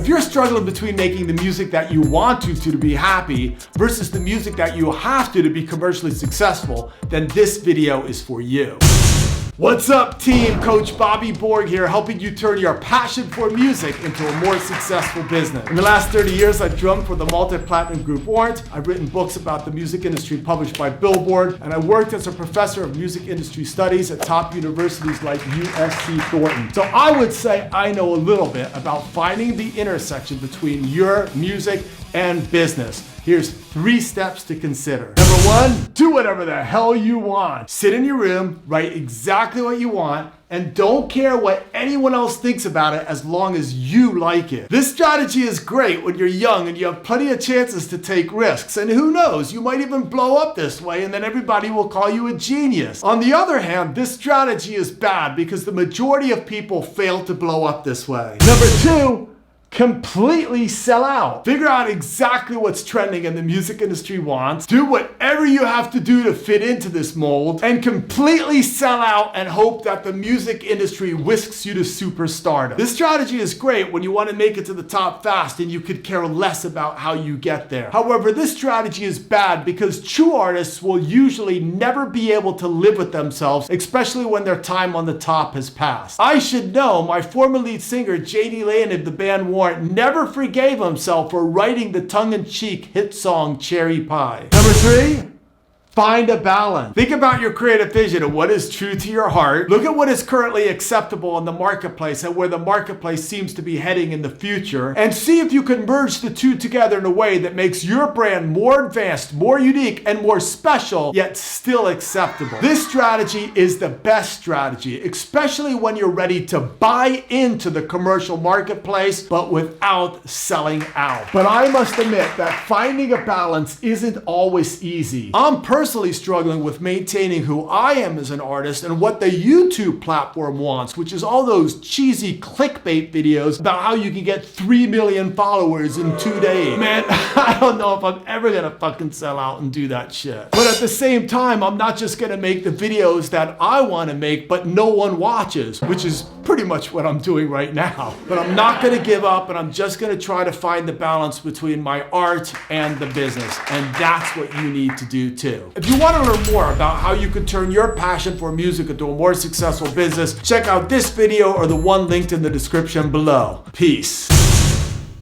If you're struggling between making the music that you want to be happy versus the music that you have to be commercially successful, then this video is for you. What's up, team? Coach Bobby Borg here, helping you turn your passion for music into a more successful business. In the last 30 years, I've drummed for the multi-platinum group Warrant. I've written books about the music industry published by Billboard, and I worked as a professor of music industry studies at top universities like USC Thornton. So I would say I know a little bit about finding the intersection between your music and business. Here's 3 steps to consider. Number 1, do whatever the hell you want. Sit in your room, write exactly what you want, and don't care what anyone else thinks about it as long as you like it. This strategy is great when you're young and you have plenty of chances to take risks. And who knows, you might even blow up this way and then everybody will call you a genius. On the other hand, this strategy is bad because the majority of people fail to blow up this way. Number 2, completely sell out. Figure out exactly what's trending and the music industry wants. Do whatever you have to do to fit into this mold and completely sell out and hope that the music industry whisks you to superstardom. This strategy is great when you want to make it to the top fast and you could care less about how you get there. However, this strategy is bad because true artists will usually never be able to live with themselves, especially when their time on the top has passed. I should know my former lead singer, J.D. Lane of the band Warrant, never forgave himself for writing the tongue-in-cheek hit song Cherry Pie. Number 3, find a balance. Think about your creative vision and what is true to your heart. Look at what is currently acceptable in the marketplace and where the marketplace seems to be heading in the future, and see if you can merge the two together in a way that makes your brand more advanced, more unique, and more special, yet still acceptable. This strategy is the best strategy, especially when you're ready to buy into the commercial marketplace, but without selling out. But I must admit that finding a balance isn't always easy. I'm personally struggling with maintaining who I am as an artist and what the YouTube platform wants, which is all those cheesy clickbait videos about how you can get 3 million followers in 2 days. Man, I don't know if I'm ever gonna fucking sell out and do that shit. But at the same time, I'm not just gonna make the videos that I wanna make, but no one watches, which is pretty much what I'm doing right now. But I'm not gonna give up, and I'm just gonna try to find the balance between my art and the business. And that's what you need to do too. If you want to learn more about how you can turn your passion for music into a more successful business, check out this video or the one linked in the description below. Peace.